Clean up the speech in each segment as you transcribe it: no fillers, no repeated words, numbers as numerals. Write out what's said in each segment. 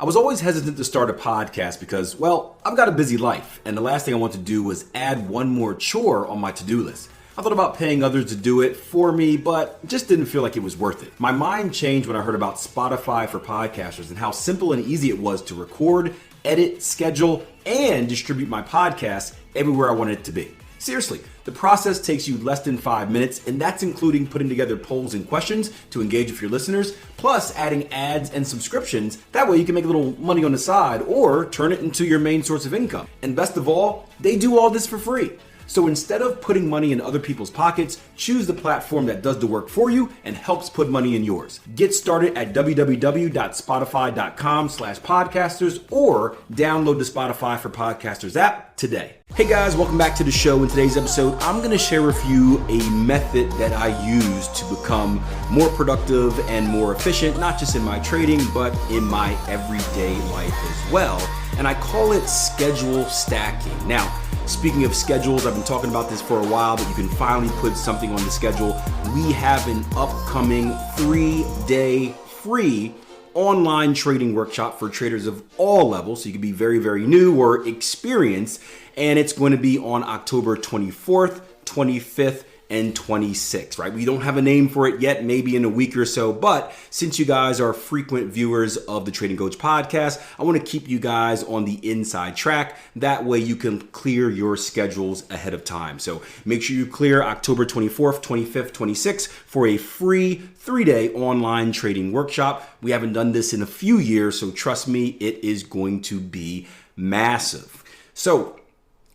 I was always hesitant to start a podcast because, well, I've got a busy life, and the last thing I want to do was add one more chore on my to-do list. I thought about paying others to do it for me, but just didn't feel like it was worth it. My mind changed when I heard about Spotify for podcasters and how simple and easy it was to record, edit, schedule, and distribute my podcast everywhere I wanted it to be. Seriously, the process takes you less than 5 minutes, and that's including putting together polls and questions to engage with your listeners, plus adding ads and subscriptions. That way you can make a little money on the side or turn it into your main source of income. And best of all, they do all this for free. So instead of putting money in other people's pockets, choose the platform that does the work for you and helps put money in yours. Get started at www.spotify.com/podcasters or download the Spotify for Podcasters app today. Hey guys, welcome back to the show. In today's episode, I'm going to share with you a method that I use to become more productive and more efficient, not just in my trading, but in my everyday life as well. And I call it schedule stacking. Now, speaking of schedules, I've been talking about this for a while, but you can finally put something on the schedule. We have an upcoming 3-day free online trading workshop for traders of all levels. So you can be very, very new or experienced. And it's going to be on October 24th, 25th, and 26th, right? We don't have a name for it yet, maybe in a week or so, but since you guys are frequent viewers of the Trading Coach podcast, I want to keep you guys on the inside track. That way you can clear your schedules ahead of time. So make sure you clear October 24th, 25th, 26th for a free 3-day online trading workshop. We haven't done this in a few years, so trust me, it is going to be massive. So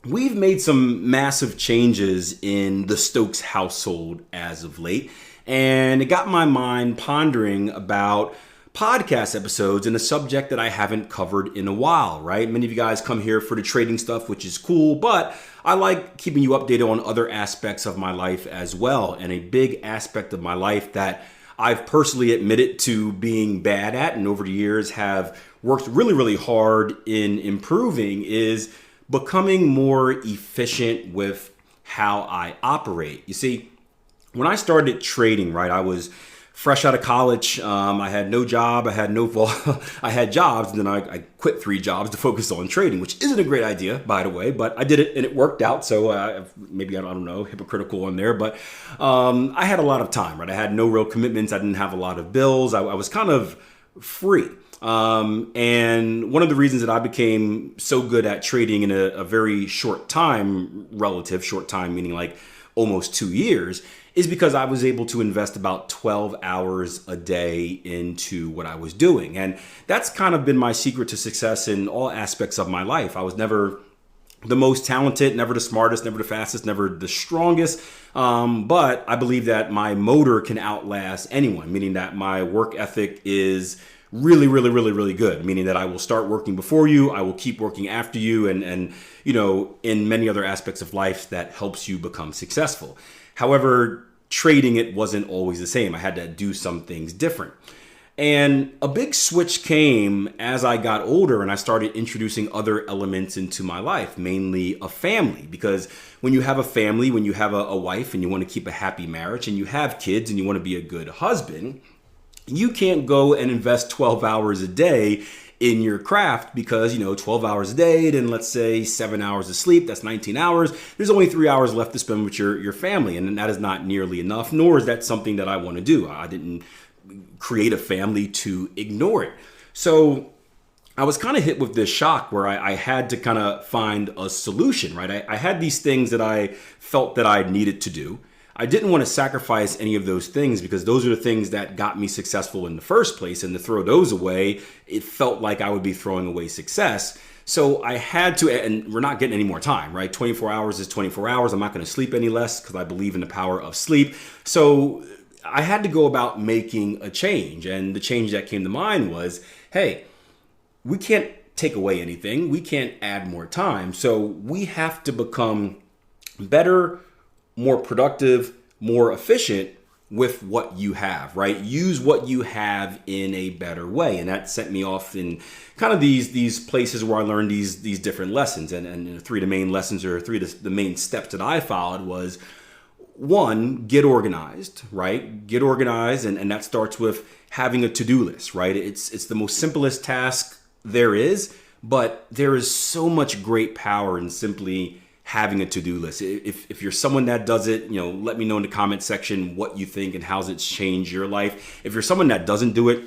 we've made some massive changes in the Stokes household as of late, and it got my mind pondering about podcast episodes and a subject that I haven't covered in a while, right? Many of you guys come here for the trading stuff, which is cool, but I like keeping you updated on other aspects of my life as well. And a big aspect of my life that I've personally admitted to being bad at and over the years have worked really, really hard in improving is becoming more efficient with how I operate. You see, when I started trading, right, I was fresh out of college. I had no job. I had jobs, and then I quit 3 jobs to focus on trading, which isn't a great idea, by the way, but I did it and it worked out. So maybe, I don't know, hypocritical on there, but I had a lot of time, right? I had no real commitments. I didn't have a lot of bills. I was kind of free. And one of the reasons that I became so good at trading in a very short time, relative short time, meaning like almost 2 years, is because I was able to invest about 12 hours a day into what I was doing. And that's kind of been my secret to success in all aspects of my life. I was never the most talented, never the smartest, never the fastest, never the strongest. But I believe that my motor can outlast anyone, meaning that my work ethic is really, really, really, really good, meaning that I will start working before you, I will keep working after you, and you know, in many other aspects of life that helps you become successful. However, trading, it wasn't always the same. I had to do some things different. And a big switch came as I got older and I started introducing other elements into my life, mainly a family. Because when you have a family, when you have a wife and you want to keep a happy marriage and you have kids and you want to be a good husband, you can't go and invest 12 hours a day in your craft because, 12 hours a day, then let's say 7 hours of sleep, that's 19 hours. There's only 3 hours left to spend with your family, and that is not nearly enough, nor is that something that I want to do. I didn't create a family to ignore it. So I was kind of hit with this shock where I had to kind of find a solution, right? I had these things that I felt that I needed to do. I didn't want to sacrifice any of those things because those are the things that got me successful in the first place. And to throw those away, it felt like I would be throwing away success. So I had to, and we're not getting any more time, right? 24 hours is 24 hours. I'm not going to sleep any less because I believe in the power of sleep. So I had to go about making a change. And the change that came to mind was, hey, we can't take away anything. We can't add more time. So we have to become better, more productive, more efficient with what you have, right? Use what you have in a better way. And that set me off in kind of these places where I learned these different lessons. And 3 of the main lessons, or 3 of the main steps that I followed was, 1, get organized, right? Get organized. And that starts with having a to-do list, right? It's the most simplest task there is, but there is so much great power in simply having a to-do list. If you're someone that does it, let me know in the comment section what you think and how's it's changed your life. If you're someone that doesn't do it,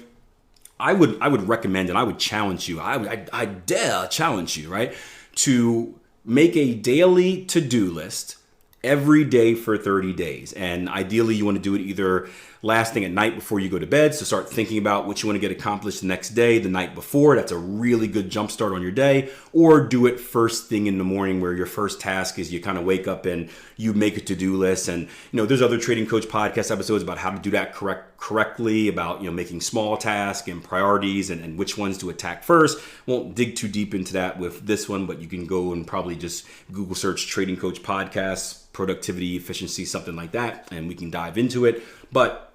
I would recommend and I would challenge you. I dare challenge you, right? To make a daily to-do list every day for 30 days. And ideally you want to do it either last thing at night before you go to bed. So start thinking about what you want to get accomplished the next day, the night before. That's a really good jump start on your day. Or do it first thing in the morning, where your first task is you kind of wake up and you make a to-do list. And there's other Trading Coach podcast episodes about how to do that correctly, about making small tasks and priorities and which ones to attack first. Won't dig too deep into that with this one, but you can go and probably just Google search Trading Coach podcasts, productivity, efficiency, something like that, and we can dive into it. But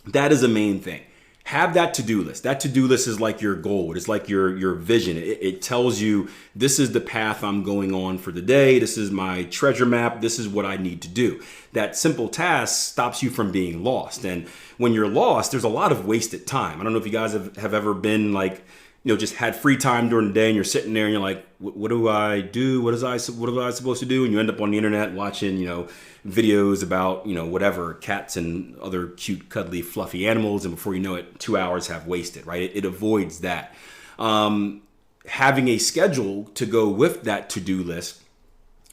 that is the main thing. Have that to-do list. That to-do list is like your goal. It's like your vision. It tells you, this is the path I'm going on for the day. This is my treasure map. This is what I need to do. That simple task stops you from being lost. And when you're lost, there's a lot of wasted time. I don't know if you guys have ever been like, just had free time during the day and you're sitting there and you're like, what do I do? What am I supposed to do? And you end up on the internet watching, videos about, whatever, cats and other cute, cuddly, fluffy animals. And before you know it, 2 hours have wasted, right? It avoids that. Having a schedule to go with that to-do list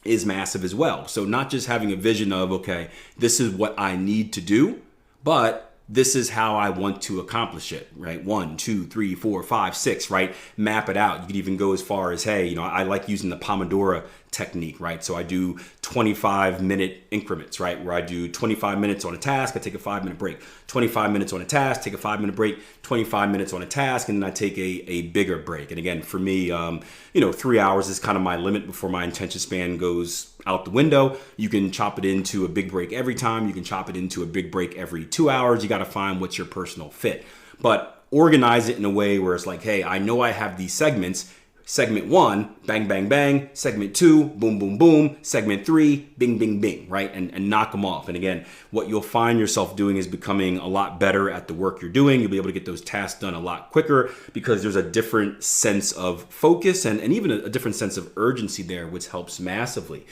is massive as well. So not just having a vision of, okay, this is what I need to do, but this is how I want to accomplish it, right? 1, 2, 3, 4, 5, 6, right? Map it out. You could even go as far as, hey, I like using the Pomodoro technique, right? So I do 25-minute increments, right? Where I do 25 minutes on a task, I take a 5-minute break. 25 minutes on a task, take a 5-minute break. 25 minutes on a task, and then I take a bigger break. And again, for me, 3 hours is kind of my limit before my attention span goes out the window. You can chop it into a big break every time. You can chop it into a big break every 2 hours. You got to find what's your personal fit. But organize it in a way where it's like, hey, I know I have these segments. Segment 1, bang, bang, bang. Segment 2, boom, boom, boom. Segment 3, bing, bing, bing, right? And knock them off. And again, what you'll find yourself doing is becoming a lot better at the work you're doing. You'll be able to get those tasks done a lot quicker because there's a different sense of focus and even a different sense of urgency there, which helps massively.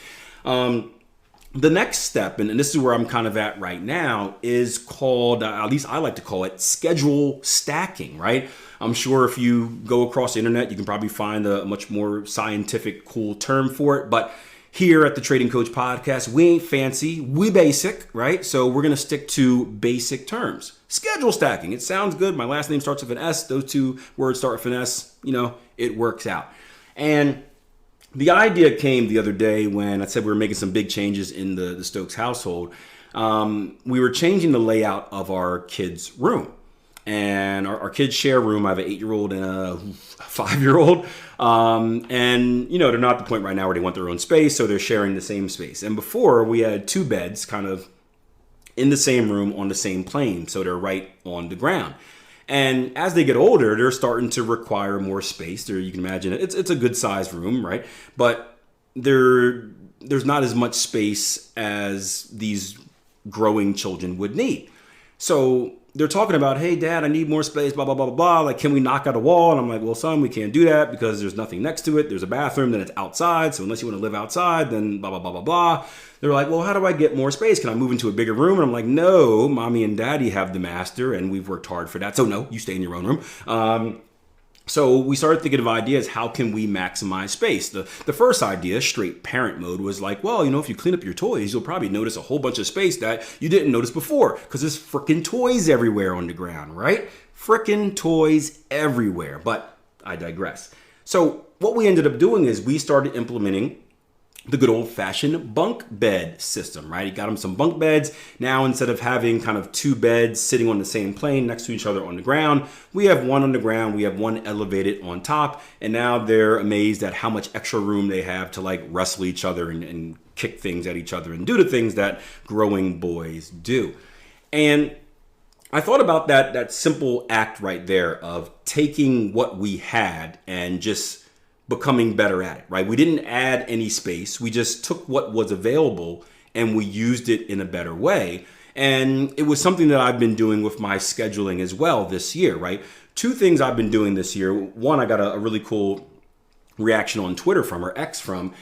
The next step, and this is where I'm kind of at right now, is called, at least I like to call it, schedule stacking, right? I'm sure if you go across the internet, you can probably find a much more scientific, cool term for it. But here at the Trading Coach Podcast, we ain't fancy, we basic, right? So we're going to stick to basic terms. Schedule stacking. It sounds good. My last name starts with an S. Those two words start with an S. It works out. And the idea came the other day when I said we were making some big changes in the Stokes household. We were changing the layout of our kids' room. And our kids share a room. I have an 8-year-old and a 5-year-old. And, they're not at the point right now where they want their own space, so they're sharing the same space. And before, we had 2 beds kind of in the same room on the same plane, so they're right on the ground. And as they get older, they're starting to require more space. You can imagine it's a good sized room, right? But there's not as much space as these growing children would need. So they're talking about, hey, Dad, I need more space, blah, blah, blah, blah, blah. Like, can we knock out a wall? And I'm like, well, son, we can't do that because there's nothing next to it. There's a bathroom, then it's outside. So unless you want to live outside, then blah, blah, blah, blah, blah. They're like, well, how do I get more space? Can I move into a bigger room? And I'm like, no, Mommy and Daddy have the master, and we've worked hard for that. So no, you stay in your own room. So we started thinking of ideas. How can we maximize space? The first idea, straight parent mode, was like, well, if you clean up your toys, you'll probably notice a whole bunch of space that you didn't notice before because there's freaking toys everywhere on the ground, right? Freaking toys everywhere. But I digress. So what we ended up doing is we started implementing the good old-fashioned bunk bed system, right? He got him some bunk beds. Now, instead of having kind of 2 beds sitting on the same plane next to each other on the ground, we have one on the ground, we have one elevated on top, and now they're amazed at how much extra room they have to like wrestle each other and kick things at each other and do the things that growing boys do. And I thought about that simple act right there of taking what we had and just becoming better at it, right? We didn't add any space. We just took what was available and we used it in a better way. And it was something that I've been doing with my scheduling as well this year, right? two things I've been doing this year. One, I got a really cool reaction on Twitter from, or X from,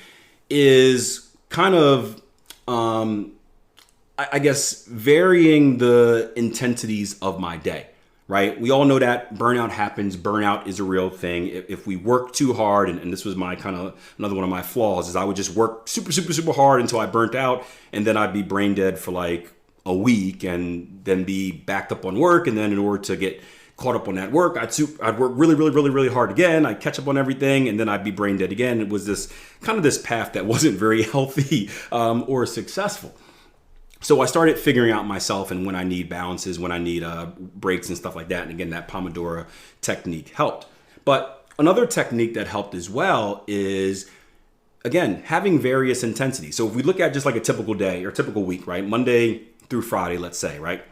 is kind of, I guess, varying the intensities of my day, right? We all know that burnout happens. Burnout is a real thing. If we work too hard, and this was my kind of another one of my flaws, is I would just work super, super, super hard until I burnt out, and then I'd be brain dead for like a week and then be backed up on work. And then in order to get caught up on that work, I'd work really, really, really, really hard again. I'd catch up on everything, and then I'd be brain dead again. It was this kind of this path that wasn't very healthy or successful. So I started figuring out myself and when I need balances, when I need breaks and stuff like that. And again, that Pomodoro technique helped. But another technique that helped as well is, again, having various intensities. So if we look at just like a typical day or typical week, right? Monday through Friday, let's say, right?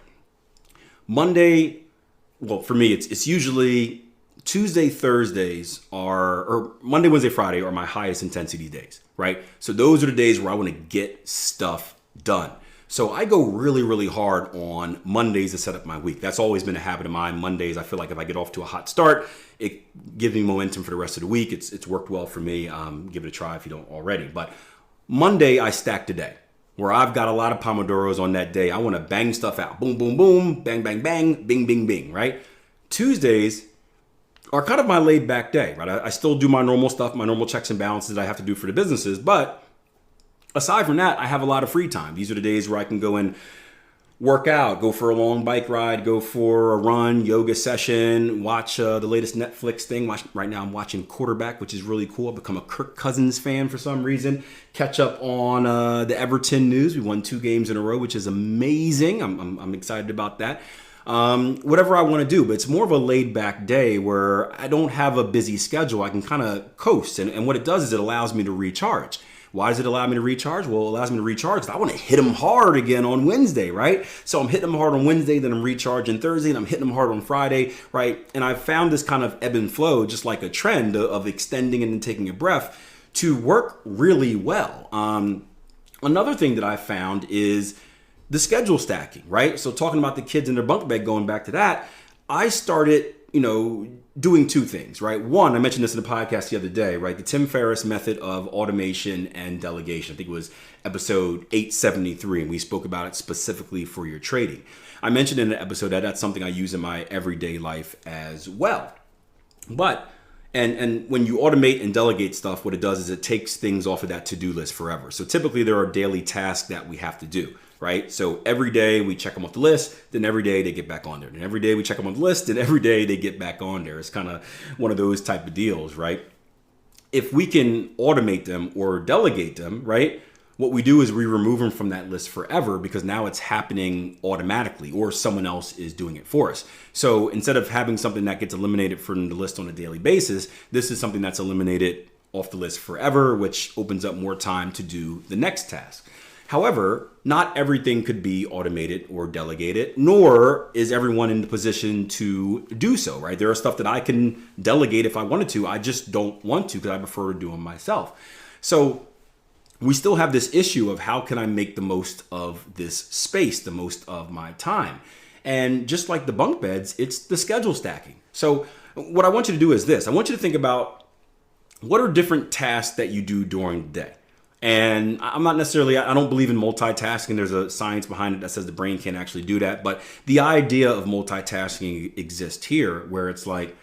Monday, well, for me, it's usually Tuesday, Thursdays or Monday, Wednesday, Friday are my highest intensity days, right? So those are the days where I want to get stuff done. So I go really, really hard on Mondays to set up my week. That's always been a habit of mine. Mondays, I feel like if I get off to a hot start, it gives me momentum for the rest of the week. It's worked well for me. Give it a try if you don't already. But Monday, I stack the day where I've got a lot of Pomodoros on that day. I want to bang stuff out. Boom, boom, boom, bang, bang, bang, bing, bing, bing, right? Tuesdays are kind of my laid back day, right? I still do my normal stuff, my normal checks and balances that I have to do for the businesses, but aside from that, I have a lot of free time. These are the days where I can go and work out, go for a long bike ride, go for a run, yoga session, watch the latest Netflix thing. Right now I'm watching Quarterback, which is really cool. I've become a Kirk Cousins fan for some reason. Catch up on the Everton news. We won 2 games in a row, which is amazing. I'm excited about that. Whatever I want to do, but it's more of a laid back day where I don't have a busy schedule. I can kind of coast. And what it does is it allows me to recharge. Why does it allow me to recharge? Well, it allows me to recharge because I want to hit them hard again on Wednesday, right? So I'm hitting them hard on Wednesday, then I'm recharging Thursday, and I'm hitting them hard on Friday, right? And I've found this kind of ebb and flow, just like a trend of extending and then taking a breath, to work really well. Another thing that I found is the schedule stacking, right? So talking about the kids in their bunk bed, going back to that, I started, doing 2 things, right? One, I mentioned this in the podcast the other day, right? The Tim Ferriss method of automation and delegation. I think it was episode 873, and we spoke about it specifically for your trading. I mentioned in the episode that that's something I use in my everyday life as well. But and when you automate and delegate stuff, what it does is it takes things off of that to-do list forever. So typically there are daily tasks that we have to do, right? So every day we check them off the list, then every day they get back on there. Then every day we check them on the list, and every day they get back on there. It's kind of one of those type of deals, right? If we can automate them or delegate them, right? What we do is we remove them from that list forever because now it's happening automatically or someone else is doing it for us. So instead of having something that gets eliminated from the list on a daily basis, this is something that's eliminated off the list forever, which opens up more time to do the next task. However, not everything could be automated or delegated, nor is everyone in the position to do so, right? There are stuff that I can delegate if I wanted to. I just don't want to because I prefer to do them myself. So we still have this issue of how can I make the most of this space, the most of my time? And just like the bunk beds, it's the schedule stacking. So what I want you to do is this. I want you to think about what are different tasks that you do during the day. And I don't believe in multitasking. There's a science behind it that says the brain can't actually do that. But the idea of multitasking exists here where it's like,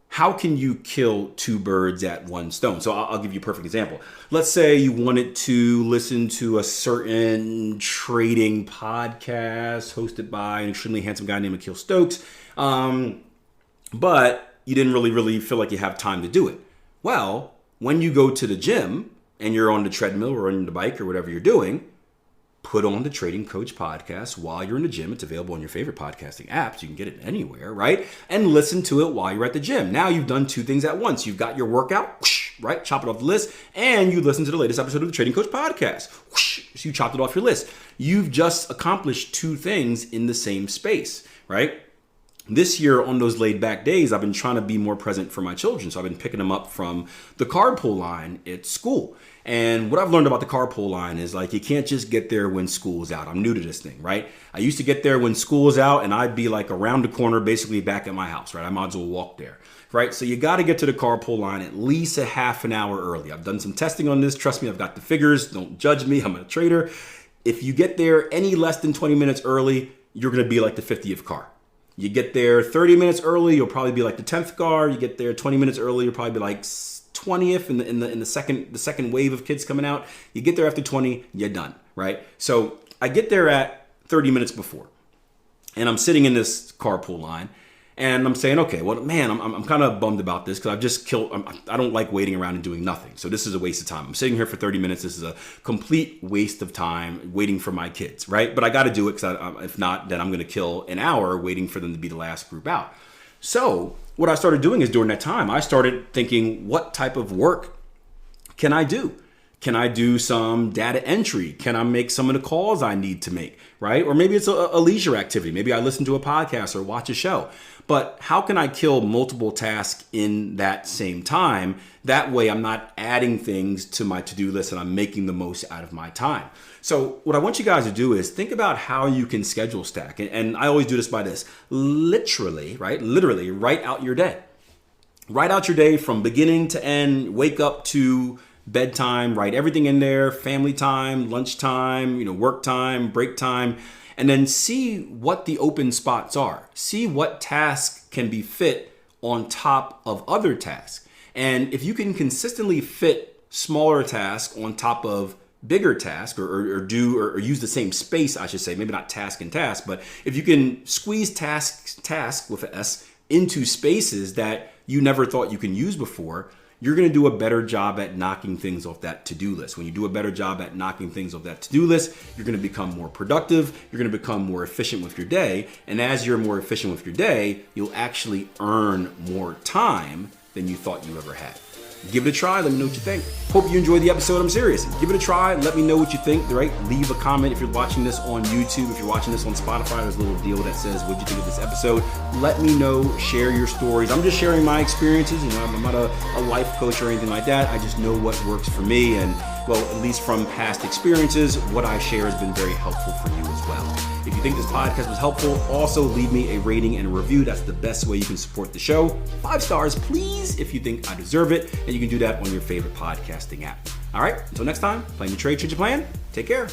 how can you kill 2 birds at one stone? So I'll give you a perfect example. Let's say you wanted to listen to a certain trading podcast hosted by an extremely handsome guy named Akil Stokes, but you didn't really feel like you have time to do it. Well, when you go to the gym and you're on the treadmill or on the bike or whatever you're doing, put on the Trading Coach podcast while you're in the gym. It's available on your favorite podcasting apps. You can get it anywhere, right? And listen to it while you're at the gym. Now you've done 2 things at once. You've got your workout, right? Chop it off the list. And you listen to the latest episode of the Trading Coach podcast. So you chopped it off your list. You've just accomplished 2 things in the same space, right? This year, on those laid back days, I've been trying to be more present for my children. So I've been picking them up from the carpool line at school. And what I've learned about the carpool line is like, you can't just get there when school's out. I'm new to this thing, right? I used to get there when school's out and I'd be like around the corner, basically back at my house, right? I might as well walk there, right? So you got to get to the carpool line at least a half an hour early. I've done some testing on this. Trust me, I've got the figures. Don't judge me. I'm a trader. If you get there any less than 20 minutes early, you're going to be like the 50th car. You get there 30 minutes early, you'll probably be like the 10th car. You get there 20 minutes early, you'll probably be like 20th in the second wave of kids coming out. You get there after 20, you're done, right? So I get there at 30 minutes before, and I'm sitting in this carpool line, and I'm saying, okay, well, man, I'm kind of bummed about this because I've just I don't like waiting around and doing nothing. So this is a waste of time. I'm sitting here for 30 minutes. This is a complete waste of time waiting for my kids, right? But I got to do it because if not, then I'm going to kill an hour waiting for them to be the last group out. So what I started doing is during that time, I started thinking, what type of work can I do? Can I do some data entry? Can I make some of the calls I need to make, right? Or maybe it's a leisure activity. Maybe I listen to a podcast or watch a show. But how can I kill multiple tasks in that same time? That way I'm not adding things to my to-do list and I'm making the most out of my time. So what I want you guys to do is think about how you can schedule stack. And I always do this by this. Literally, right? Literally write out your day. Write out your day from beginning to end, wake up to bedtime, write everything in there, family time, lunchtime, work time, break time, and then see what the open spots are. See what tasks can be fit on top of other tasks. And if you can consistently fit smaller tasks on top of bigger tasks or use the same space, I should say, maybe not task and task, but if you can squeeze task with an S into spaces that you never thought you can use before, you're going to do a better job at knocking things off that to-do list. When you do a better job at knocking things off that to-do list, you're going to become more productive. You're going to become more efficient with your day. And as you're more efficient with your day, you'll actually earn more time than you thought you ever had. Give it a try. Let me know what you think. Hope you enjoyed the episode. I'm serious. Give it a try. Let me know what you think, right? Leave a comment if you're watching this on YouTube. If you're watching this on Spotify, there's a little deal that says, what'd you think of this episode? Let me know. Share your stories. I'm just sharing my experiences. I'm not a life coach or anything like that. I just know what works for me. And, well, at least from past experiences, what I share has been very helpful for you as well. If you think this podcast was helpful, also leave me a rating and a review. That's the best way you can support the show. 5 stars, please, if you think I deserve it. And you can do that on your favorite podcasting app. All right, until next time, plan your trade, change your plan. Take care.